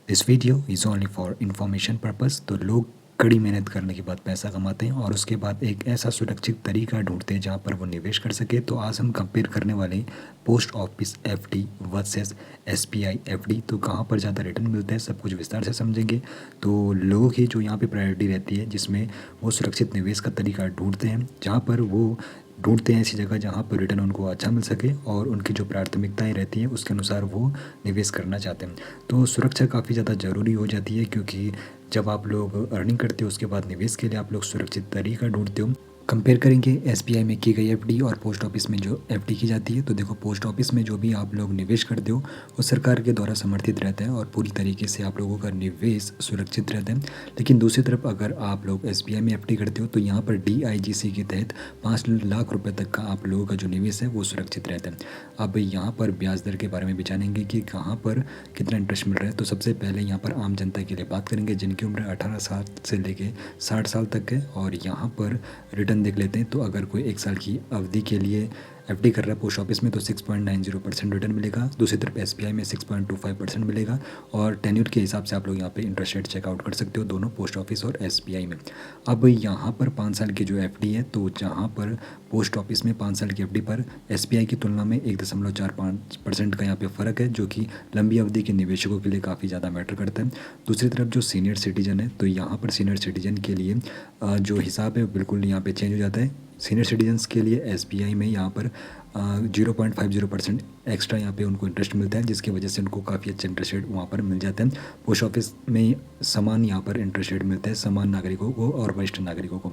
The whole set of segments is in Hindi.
This video is only for information purpose. तो लोग कड़ी मेहनत करने के बाद पैसा कमाते हैं और उसके बाद एक ऐसा सुरक्षित तरीका ढूंढते हैं जहां पर वो निवेश कर सके। तो आज हम कंपेयर करने वाले हैं post office FD versus SBI FD. तो कहां पर ज़्यादा रिटर्न मिलता है सब कुछ विस्तार से समझेंगे। तो लोगों की जो यहाँ पे प्रायोरिटी रहती है जिसमें वो सुरक्षित निवेश का तरीका ढूंढते हैं, जहाँ पर वो ढूंढते हैं ऐसी जगह जहाँ पर रिटर्न उनको अच्छा मिल सके और उनकी जो प्राथमिकताएं रहती हैं उसके अनुसार वो निवेश करना चाहते हैं। तो सुरक्षा काफ़ी ज़्यादा ज़रूरी हो जाती है, क्योंकि जब आप लोग अर्निंग करते हो उसके बाद निवेश के लिए आप लोग सुरक्षित तरीका ढूंढते हो। कंपेयर करेंगे एसबीआई में की गई एफडी और पोस्ट ऑफिस में जो एफडी की जाती है। तो देखो, पोस्ट ऑफिस में जो भी आप लोग निवेश करते हो वो सरकार के द्वारा समर्थित रहता है और पूरी तरीके से आप लोगों का निवेश सुरक्षित रहता है। लेकिन दूसरी तरफ अगर आप लोग एसबीआई में एफडी करते हो तो यहाँ पर डीआईजीसी के तहत 5 लाख रुपए तक का आप लोगों का जो निवेश है वो सुरक्षित रहता है। अब यहाँ पर ब्याज दर के बारे में भी जानेंगे कि कहाँ पर कितना इंटरेस्ट मिल रहा है। तो सबसे पहले यहाँ पर आम जनता के लिए बात करेंगे जिनकी उम्र 18 साल से लेके 60 साल तक है, और यहाँ पर रिटर्न देख लेते हैं। तो अगर कोई 1 साल की अवधि के लिए एफडी कर रहा है पोस्ट ऑफिस में तो 6.90% रिटर्न मिलेगा। दूसरी तरफ एसबीआई में 6.25% मिलेगा, और टेन्यूर के हिसाब से आप लोग यहाँ पे इंटरेस्ट रेट चेकआउट कर सकते हो दोनों पोस्ट ऑफिस और एसबीआई में। अब यहाँ पर 5 साल की जो एफडी है, तो जहाँ पर पोस्ट ऑफिस में 5 साल की एफडी पर एसबीआई की तुलना में 1.45% का यहाँ पे फ़र्क है, जो कि लंबी अवधि के निवेशकों के लिए काफ़ी ज़्यादा मैटर करता है। दूसरी तरफ जो सीनियर सिटीजन है, तो यहाँ पर सीनियर सिटीजन के लिए जो हिसाब है बिल्कुल यहाँ पे चेंज हो जाता है। सीनियर सिटीजन्स के लिए एसबीआई में यहाँ पर 0.50% एक्स्ट्रा यहाँ पे उनको इंटरेस्ट मिलता है, जिसकी वजह से उनको काफ़ी अच्छा इंटरेस्ट रेट वहाँ पर मिल जाता है। पोस्ट ऑफिस में समान यहाँ पर इंटरेस्ट रेट मिलता है समान नागरिकों को और वरिष्ठ नागरिकों को।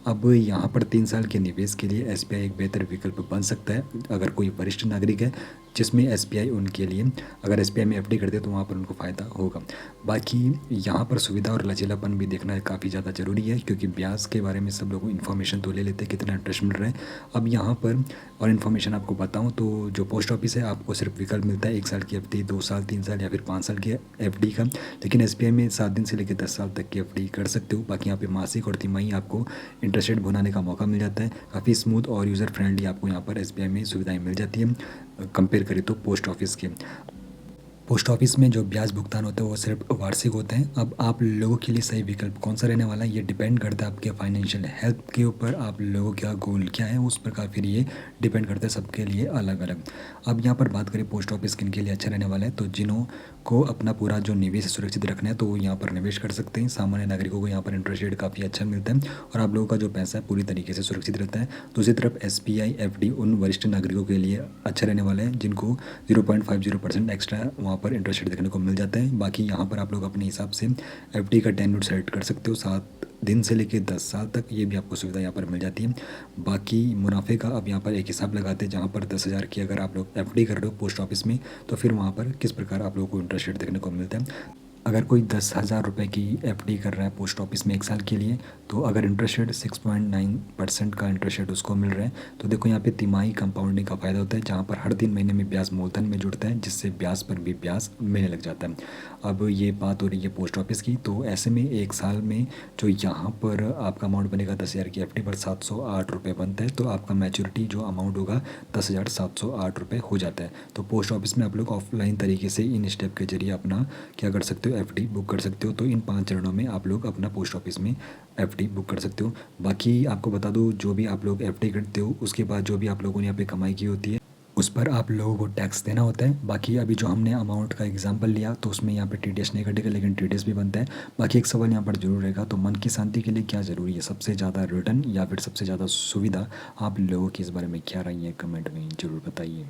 अब यहाँ पर 3 साल के निवेश के लिए एसबीआई एक बेहतर विकल्प बन सकता है अगर कोई वरिष्ठ नागरिक है, जिसमें एसबीआई उनके लिए, अगर एसबीआई में एफडी करते हैं तो वहाँ पर उनको फ़ायदा होगा। बाकी यहाँ पर सुविधा और लचीलापन भी देखना काफ़ी ज़्यादा ज़रूरी है, क्योंकि ब्याज के बारे में सब लोग इन्फॉर्मेशन तो ले लेते हैं कितना इंटरेस्ट मिल रहा है। अब यहाँ पर और इन्फॉर्मेशन आपको बताऊँ तो जो पोस्ट ऑफिस है आपको सिर्फ विकल्प मिलता है 1 साल की एफडी, 2 साल, 3 साल या फिर 5 साल की एफडी का। लेकिन एसबीआई में 7 दिन से लेकर 10 साल तक की एफडी कर सकते हो। बाकी यहाँ पे मासिक और तिमाही आपको इंटरेस्ट रेट भुनाने का मौका मिल जाता है। काफ़ी स्मूथ और यूज़र फ्रेंडली आपको यहाँ पर एसबीआई में सुविधाएं मिल जाती है कंपेयर करें तो पोस्ट ऑफिस के। पोस्ट ऑफिस में जो ब्याज भुगतान होते हैं वो सिर्फ वार्षिक होते हैं। अब आप लोगों के लिए सही विकल्प कौन सा रहने वाला है ये डिपेंड करता है आपके फाइनेंशियल हेल्थ के ऊपर, आप लोगों का गोल क्या है उस प्रकार फिर ये डिपेंड करता है सबके लिए अलग अलग। अब यहाँ पर बात करें पोस्ट ऑफिस किन के लिए अच्छा रहने वाला है, तो जिन्हों को अपना पूरा जो निवेश सुरक्षित रखना है तो वो यहाँ पर निवेश कर सकते हैं। सामान्य नागरिकों को यहाँ पर इंटरेस्ट रेट काफ़ी अच्छा मिलता है और आप लोगों का जो पैसा है पूरी तरीके से सुरक्षित रहता है। दूसरी तरफ एसबीआई एफडी उन वरिष्ठ नागरिकों के लिए अच्छा रहने वाला है जिनको 0.50% एक्स्ट्रा वहाँ पर इंटरेस्ट रेट देखने को मिल जाता है। बाकी यहाँ पर आप लोग अपने हिसाब से एफडी का टेन्योर सेलेक्ट कर सकते हो 7 दिन से लेकर 10 साल तक, ये भी आपको सुविधा यहाँ पर मिल जाती है। बाकी मुनाफे का अब यहाँ पर एक हिसाब लगाते हैं, जहाँ पर 10,000 की अगर आप लोग एफडी कर रहे हो पोस्ट ऑफिस में तो फिर वहाँ पर किस प्रकार आप लोगों को इंटरेस्ट रेट देखने को मिलता है। अगर कोई 10,000 रुपये की एफडी कर रहा है पोस्ट ऑफिस में 1 साल के लिए, तो अगर इंटरेस्ट रेट 6.9% का इंटरेस्ट रेट उसको मिल रहा है, तो देखो यहाँ पे तिमाही कंपाउंडिंग का फ़ायदा होता है, जहाँ पर हर 3 महीने में ब्याज मूलधन में जुड़ता है, जिससे ब्याज पर भी ब्याज मिलने लग जाता है। अब ये बात हो रही है पोस्ट ऑफिस की, तो ऐसे में 1 साल में जो यहाँ पर आपका अमाउंट बनेगा 10,000 की एफडी पर 708 रुपये बनता है, तो आपका मैच्योरिटी जो अमाउंट होगा 10,708 रुपये हो जाता है। तो पोस्ट ऑफिस में आप लोग ऑफलाइन तरीके से इन स्टेप के जरिए अपना क्या कर सकते हो, एफडी बुक कर सकते हो। तो इन 5 चरणों में आप लोग अपना पोस्ट ऑफिस में एफडी बुक कर सकते हो। बाकी आपको बता दूं, जो भी आप लोग एफडी करते हो उसके बाद जो भी आप लोगों ने यहाँ पे कमाई की होती है उस पर आप लोगों को टैक्स देना होता है। बाकी अभी जो हमने अमाउंट का एग्जांपल लिया तो उसमें यहाँ पे टीडीएस नहीं कटेगा, लेकिन टीडीएस भी बनता है। बाकी एक सवाल यहाँ पर जरूर रहेगा, तो मन की शांति के लिए क्या ज़रूरी है, सबसे ज़्यादा रिटर्न या फिर सबसे ज़्यादा सुविधा? आप लोगों की इस बारे में क्या राय है, कमेंट में ज़रूर बताइए।